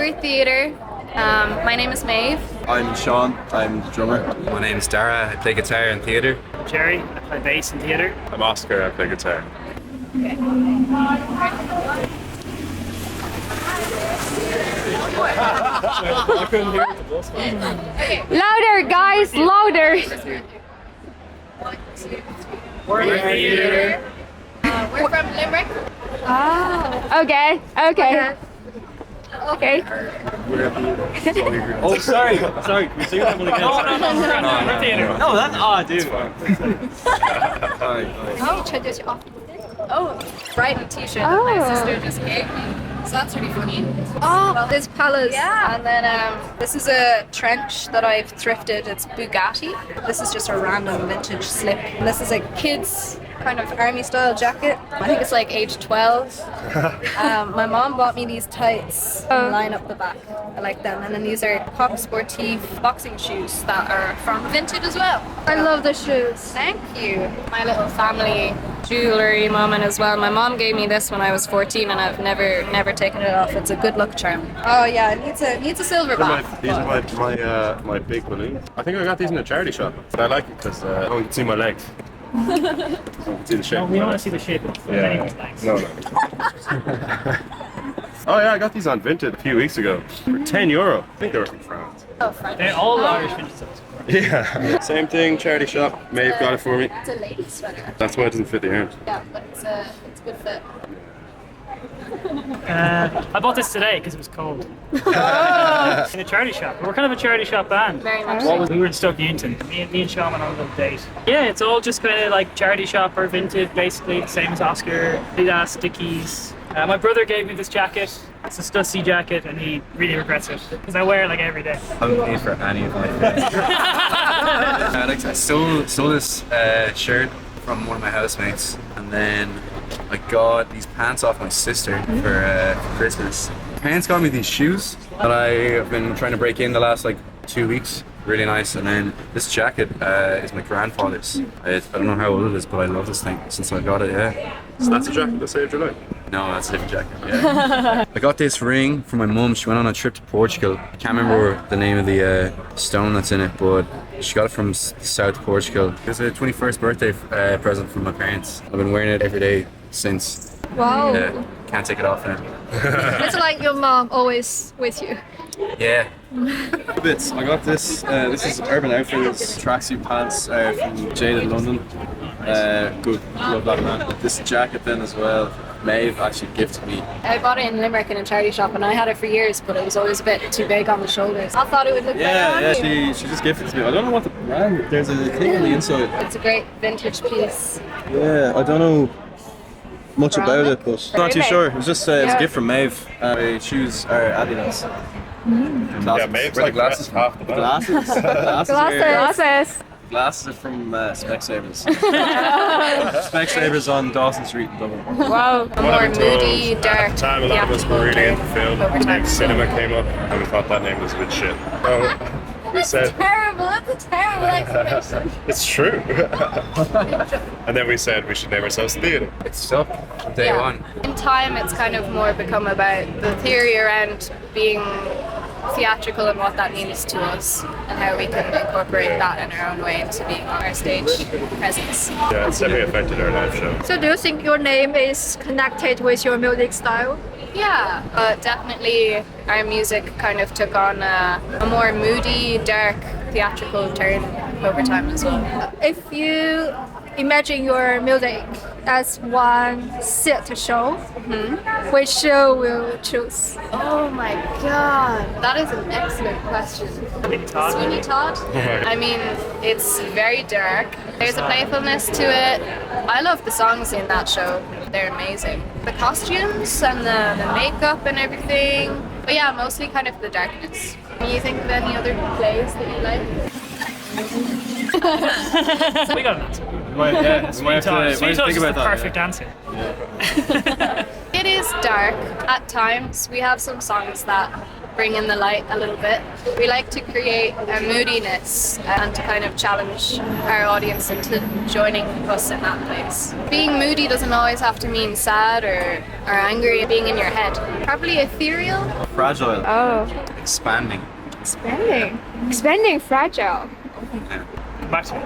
Contemporary theatre. My name is Maeve. I'm Sean, I'm the drummer. My name's Dara, I play guitar in theatre. Jerry, I play bass in theatre. I'm Oscar, I play guitar. I couldn't hear it. Louder, guys, louder. We're in theatre. We're from Limerick. Oh, okay. Oh, sorry. Can we sing that one again? No, we're theatre. No, that's dude. Oh, Brighton t-shirt that my sister just gave me. So that's really funny. Oh, this palace. Yeah. And then this is a trench that I've thrifted. It's Bugatti. This is just a random vintage slip. And this is a kid's kind of army style jacket. I think it's like age 12. My mom bought me these tights and line up the back. I like them. And then these are Coq Sportif boxing shoes that are from Vinted as well. I love the shoes. Thank you. My little family jewelry moment as well. My mom gave me this when I was 14 and I've never taken it off. It's a good luck charm. Oh yeah, it needs a silver back. These are my big balloons. I think I got these in a charity shop, but I like it because I don't see my legs. You can see the shape. No, we don't want to see the shape of anyone's legs. No. Oh yeah, I got these on Vinted a few weeks ago for €10. I think they were from France. Oh, French. They're all Irish vintage stuff. Yeah. Same thing, charity shop. Maeve got it for me. It's a lady sweater. That's why it doesn't fit the arms. Yeah, but it's a good fit. I bought this today because it was cold. In a charity shop. We're kind of a charity shop band. Very much. We were in Stoke Newington. Me and Sean went on a little date. Yeah, it's all just kind of like charity shop or Vinted, basically. The same as Oscar. Adidas, Dickies. My brother gave me this jacket. It's a Stussy jacket and he really regrets it because I wear it like every day. I haven't paid for any of my things. I stole this shirt from one of my housemates, and then I got these pants off my sister for Christmas. Parents got me these shoes that I have been trying to break in the last 2 weeks. Really nice. And then this jacket is my grandfather's. I don't know how old it is, but I love this thing since I got it. Yeah. So that's a jacket that saved your life. No, that's a different jacket. Yeah. I got this ring from my mum. She went on a trip to Portugal. I can't remember the name of the stone that's in it, but she got it from South Portugal. It was a 21st birthday present from my parents. I've been wearing it every day since. Wow. Can't take it off now. It's like your mom always with you. Yeah. Bits. I got this. This is Urban Outfitters tracksuit pants from Jade in London. Good. Love that, man. This jacket then as well. Maeve actually gifted me. I bought it in Limerick in a charity shop and I had it for years, but it was always a bit too big on the shoulders. I thought it would look better on you. She just gifted it to me. I don't know what the brand. There's a thing on the inside. It's a great vintage piece. Yeah, I don't know much about it, but not too sure. It was just it's a gift from Maeve. My shoes are Adidas. Yeah, Maeve's like glasses half the band. Glasses. Glasses. Glasses are from Specsavers. Specsavers on Dawson Street in Dublin. Wow. A more moody, dark. At the time, a lot of us were really into film. Over time. And cinema came up, and we thought that name was a bit shit. So we said, Terrible, that's a terrible explanation. it's true. And then we said we should name ourselves theatre. It's stuck from day one. In time, it's kind of more become about the theory around being theatrical and what that means to us and how we can incorporate that in our own way into being our stage presence. Yeah, it's definitely affected our live show. So do you think your name is connected with your music style? Yeah, but definitely our music kind of took on a more moody, dark, theatrical turn over time as well. If you imagine your music as one theater show, which show will you choose? Oh my god, that is an excellent question. Sweeney Todd. Sweeney Todd? I mean, it's very dark. There's a playfulness to it. I love the songs in that show. They're amazing. The costumes and the makeup and everything. But yeah, mostly kind of the darkness. Can you think of any other plays that you like? We got an answer. Yeah, Sweet Toss. Sweet Toss think is the about that. perfect answer. It is dark at times. We have some songs that bring in the light a little bit. We like to create a moodiness and to kind of challenge our audience into joining us in that place. Being moody doesn't always have to mean sad or angry, being in your head. Probably ethereal. Fragile. Oh, Expanding. expanding fragile. Come back to it.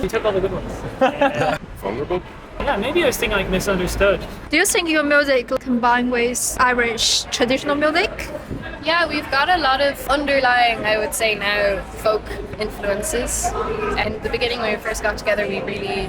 You took all the good ones. Vulnerable. Yeah, maybe I was thinking like misunderstood. Do you think your music combined with Irish traditional music? Yeah, we've got a lot of underlying, I would say now, folk influences. And in the beginning when we first got together, we really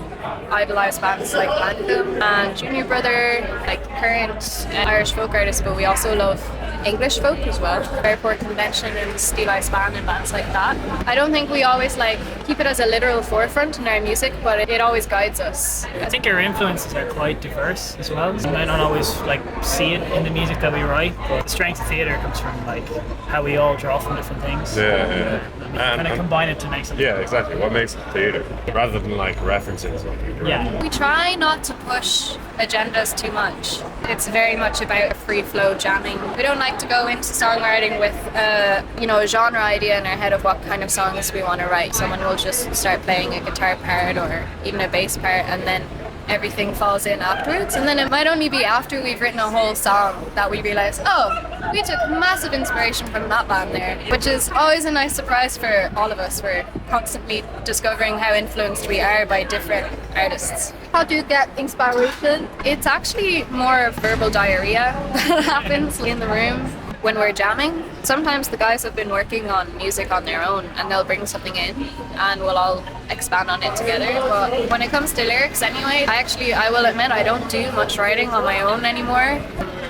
idolised bands like Blanco and Junior Brother, like current Irish folk artists, but we also love English folk as well. Airport Convention and Steel Eye Span and bands like that. I don't think we always like keep it as a literal forefront in our music, but it always guides us. I think our influences are quite diverse as well. And I don't always like see it in the music that we write, but the strength of theatre comes from like how we all draw from different things. Yeah. And kind of combine it to make something. Yeah, exactly. What makes it theatre rather than like referencing something. Yeah. We try not to push agendas too much. It's very much about a free flow jamming. We don't like to go into songwriting with a genre idea in our head of what kind of songs we want to write. Someone will just start playing a guitar part or even a bass part, and then everything falls in afterwards. And then it might only be after we've written a whole song that we realize, oh, we took massive inspiration from that band there, which is always a nice surprise for all of us. We're constantly discovering how influenced we are by different artists. How do you get inspiration? It's actually more verbal diarrhea that happens in the room when we're jamming. Sometimes the guys have been working on music on their own and they'll bring something in and we'll all expand on it together. But when it comes to lyrics anyway, I will admit I don't do much writing on my own anymore.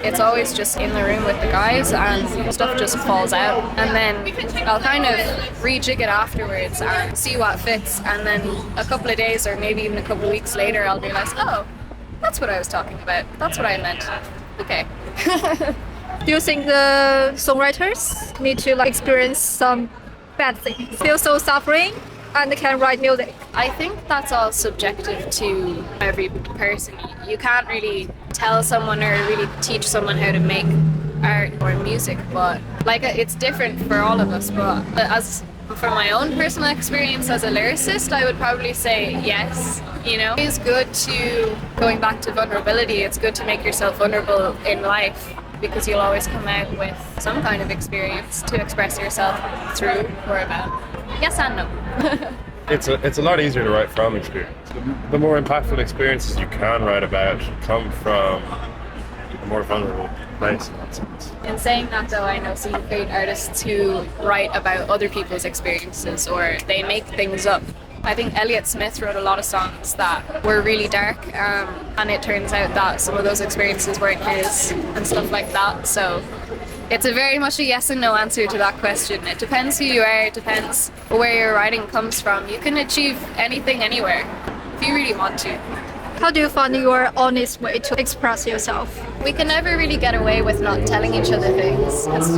It's always just in the room with the guys and stuff just falls out. And then I'll kind of rejig it afterwards and see what fits. And then a couple of days or maybe even a couple of weeks later, I'll realize, oh, that's what I was talking about. That's what I meant. Okay. Do you think the songwriters need to experience some bad things, feel so suffering, and can write music? I think that's all subjective to every person. You can't really tell someone or really teach someone how to make art or music, but it's different for all of us. But as for my own personal experience as a lyricist, I would probably say yes. It's good to, going back to vulnerability, it's good to make yourself vulnerable in life, because you'll always come out with some kind of experience to express yourself through or about. Yes and no. It's a lot easier to write from experience. The more impactful experiences you can write about come from a more vulnerable place in that sense. In saying that though, I know some great artists who write about other people's experiences or they make things up. I think Elliott Smith wrote a lot of songs that were really dark, and it turns out that some of those experiences weren't his and stuff like that. So it's a very much a yes and no answer to that question. It depends who you are, it depends where your writing comes from. You can achieve anything anywhere if you really want to. How do you find your honest way to express yourself? We can never really get away with not telling each other things, because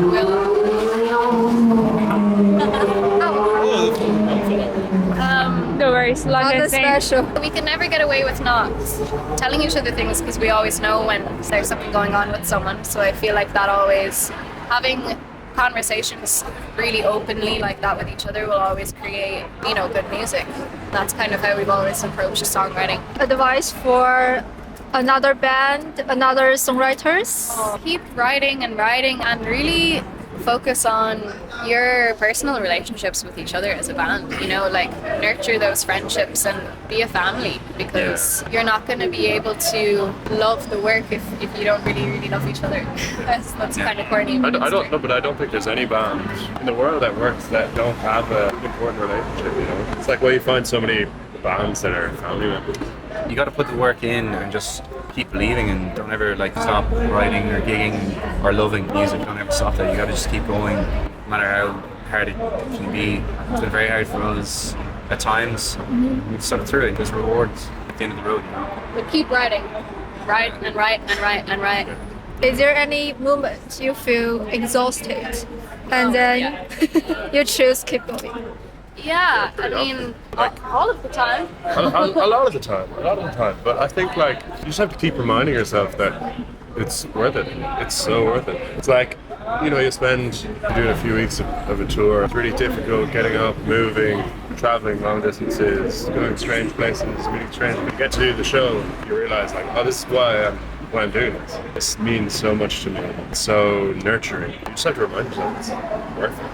No worries, London Nothing thing. special. we can never get away with not telling each other things because we always know when there's something going on with someone. So I feel like that always, having conversations really openly like that with each other will always create, good music. That's kind of how we've always approached songwriting. Advice for another band, another songwriters? Keep writing and really focus on your personal relationships with each other as a band, nurture those friendships and be a family, because you're not going to be able to love the work if you don't really love each other. That's kind of corny. I don't know, but I don't think there's any band in the world that works that don't have an important relationship, It's like why you find so many bands that are family members. You got to put the work in and just keep believing, and don't ever stop writing or gigging or loving music. Don't ever stop that. You got to just keep going, no matter how hard it can be. It's been very hard for us at times. We've stuck through it. There's rewards at the end of the road. But keep writing. Write and write and write and write. Is there any moment you feel exhausted and then you choose keep going? Yeah, I mean, all of the time. A lot of the time, But I think like you just have to keep reminding yourself that it's worth it. It's so worth it. It's like, you know, you spend doing a few weeks of a tour. It's really difficult getting up, moving, traveling long distances, going to strange places, meeting strange people. You get to do the show, you realize like, oh, this is why I'm doing this. This means so much to me. It's so nurturing. You just have to remind yourself it's worth it.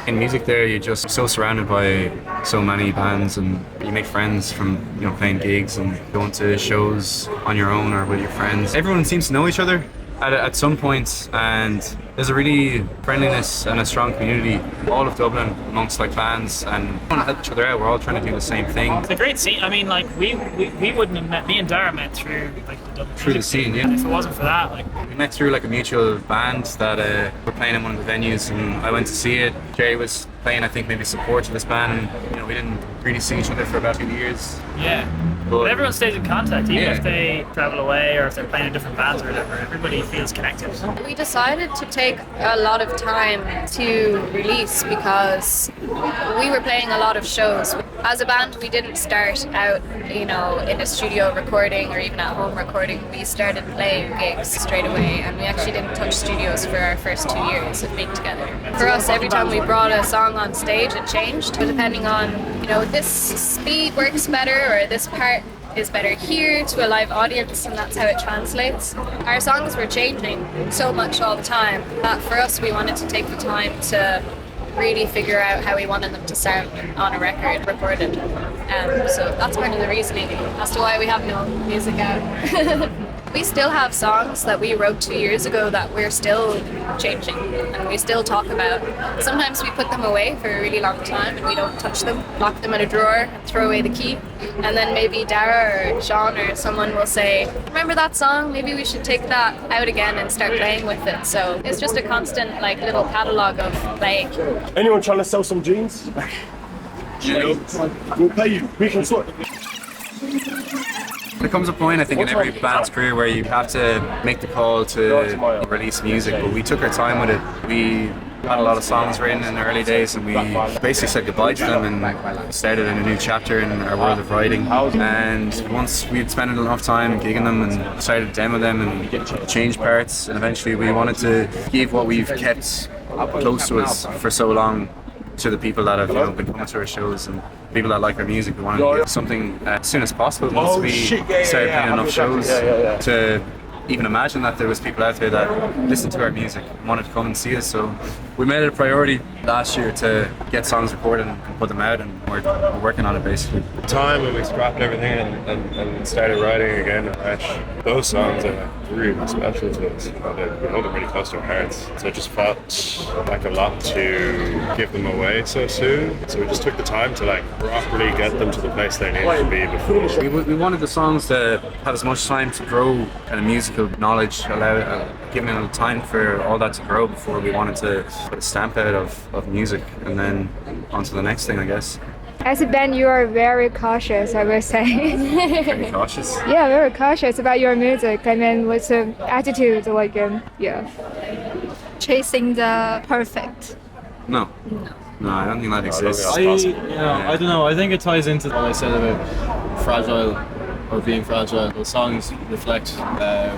In music there, you're just so surrounded by so many bands, and you make friends from, you know, playing gigs and going to shows on your own or with your friends. Everyone seems to know each other at some point, and there's a really friendliness and a strong community all of Dublin amongst like bands, and we want to help each other out. We're all trying to do the same thing. It's a great scene. I mean, like we wouldn't have met. Me and Dara met through like the Dublin Through the music scene, yeah. And if it wasn't for that, like We met through like a mutual band that were playing in one of the venues, and I went to see it. Jay was playing, I think, maybe support to this band, and you know, we didn't really see each other for about 2 years. yeah. But everyone stays in contact, even Yeah. if they travel away or if they're playing in different bands or whatever. Everybody feels connected. We decided to take a lot of time to release because we were playing a lot of shows. As a band, we didn't start out, you know, in a studio recording or even at home recording. We started playing gigs straight away, and we actually didn't touch studios for our first 2 years of being together. For us, every time we brought a song on stage, it changed, depending on, you know, this speed works better or this part is better here to a live audience, and that's how it translates. Our songs were changing so much all the time that for us we wanted to take the time to really figure out how we wanted them to sound on a record recorded. So that's part of the reasoning as to why we have no music out. We still have songs that we wrote 2 years ago that we're still changing and we still talk about. Sometimes we put them away for a really long time and we don't touch them, lock them in a drawer, throw away the key, and then maybe Dara or Sean or someone will say, remember that song? Maybe we should take that out again and start playing with it. So it's just a constant like little catalogue of playing. Anyone trying to sell some jeans? We'll pay you. We can sort. There comes a point, I think, in every band's career where you have to make the call to release music, but we took our time with it. We had a lot of songs written in the early days, and we basically said goodbye to them and started in a new chapter in our world of writing. And once we'd spent enough time gigging them and started to demo them and change parts, and eventually we wanted to give what we've kept close to us for so long to the people that have, you know, been coming to our shows and people that like our music. We wanted to give something as soon as possible once we started playing enough shows to even imagine that there was people out there that listened to our music and wanted to come and see us. So we made it a priority last year to get songs recorded and put them out, and we're working on it basically. The time when we scrapped everything and started writing again afresh, those songs are really special to us. We hold them really close to our hearts. So it just felt like a lot to give them away so soon. So we just took the time to like properly get them to the place they needed to be before. We wanted the songs to have as much time to grow, kind of musical knowledge, giving it time for all that to grow before we wanted to put a stamp out of music and then on to the next thing, I guess. As a band, you are very cautious, I would say. Very cautious. Yeah, very cautious about your music. I mean, what's the attitude like? Yeah. Chasing the perfect. No, I don't think that exists. I don't know. I think it ties into what I said about fragile or being fragile. Those songs reflect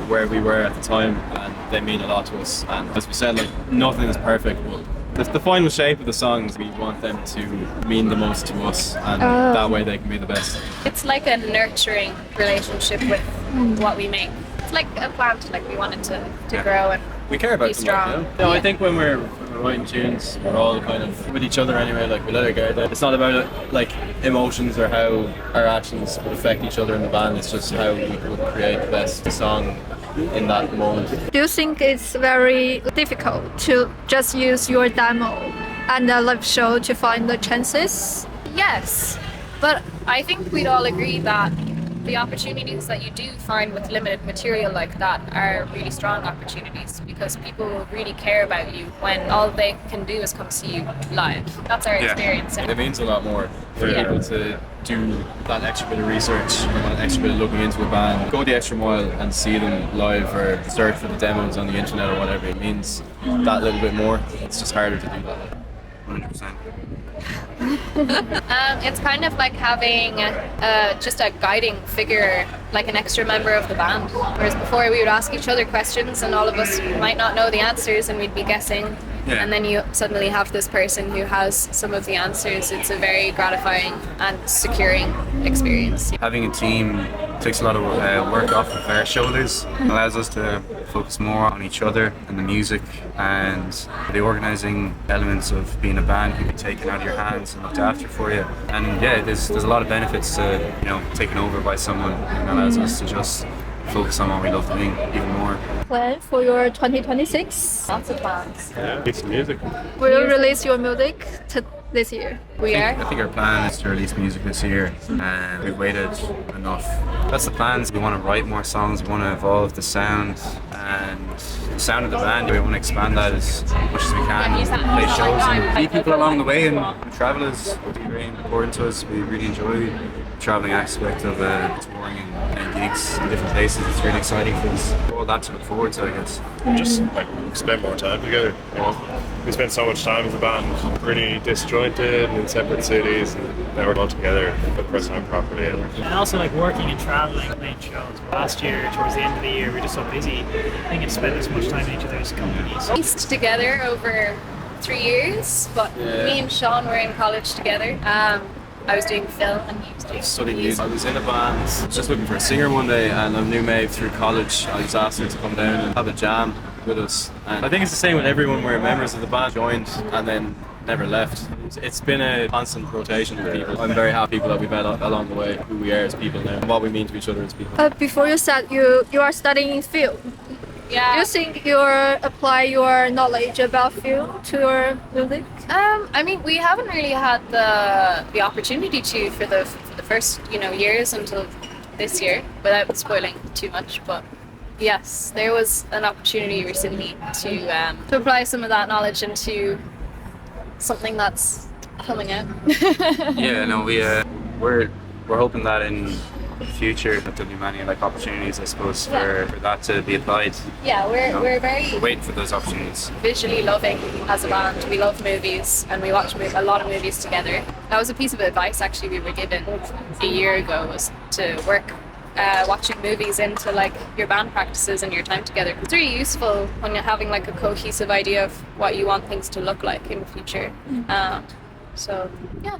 where we were at the time, and they mean a lot to us. And as we said, like, nothing is perfect, but the final shape of the songs, we want them to mean the most to us, and that way they can be the best. It's like a nurturing relationship with what we make. It's like a plant, like we want it to grow and We care about be them. strong. Like, I think when we're writing tunes, we're all kind of with each other anyway. Like, we let our guard down. It's not about like emotions or how our actions would affect each other in the band. It's just how we would create the best song in that moment. Do you think it's very difficult to just use your demo and a live show to find the chances? Yes, but I think we'd all agree that the opportunities that you do find with limited material like that are really strong opportunities, because people will really care about you when all they can do is come see you live. That's our experience. It means a lot more for Yeah. people to do that extra bit of research or that extra bit of looking into a band, go the extra mile and see them live or search for the demos on the internet or whatever. It means that little bit more. It's just harder to do that. 100%. It's kind of like having just a guiding figure, like an extra member of the band. Whereas before we would ask each other questions and all of us might not know the answers and we'd be guessing. Yeah. And then you suddenly have this person who has some of the answers. It's a very gratifying and securing experience. Having a team takes a lot of work off of our shoulders, allows us to focus more on each other and the music, and the organising elements of being a band can be taken out of your hands and looked after for you. And yeah, there's a lot of benefits to taken over by someone, and allows us to just focus on what we love doing even more. Plan for your 2026? Lots of plans. Yeah, it's music. Will you release your music this year? We I are. think our plan is to release music this year, and we've waited enough. That's the plans. We want to write more songs, we want to evolve the sound and the sound of the band. We want to expand that as much as we can, play shows and meet people along the way, and travel is very important to us. We really enjoy the traveling aspect of touring and playing gigs in different places. It's really exciting for us. All that to look forward to, I guess. Just like spend more time together. We spent so much time as a band, really disjointed in separate cities, and now we're all together for the first time properly. And also like working and traveling, playing shows. Last year, towards the end of the year, we were just so busy. I think it's spent as much time in each other's companies. Pieced together over 3 years, but me and Sean were in college together. I was doing film and he was doing Studying music. I was in a band, just looking for a singer one day, and a new mate through college. I was asked her to come down and have a jam with us. And I think it's the same with everyone where members of the band joined and then never left. It's been a constant rotation with people. I'm very happy that we've met along the way, who we are as people now, and what we mean to each other as people. Before you said you are studying film. Yeah. Do you think you apply your knowledge about film to your music? I mean, we haven't really had the opportunity to for the first years until this year, without spoiling too much. But yes, there was an opportunity recently to apply some of that knowledge into something that's coming out. Yeah, no, we're hoping that in the future that there'll be many opportunities, I suppose, for that to be applied. Yeah, we're very We're waiting for those opportunities. visually loving as a band. We love movies and we watch a lot of movies together. That was a piece of advice actually we were given a year ago, was to work watching movies into your band practices and your time together. It's really useful when you're having a cohesive idea of what you want things to look like in the future. So yeah.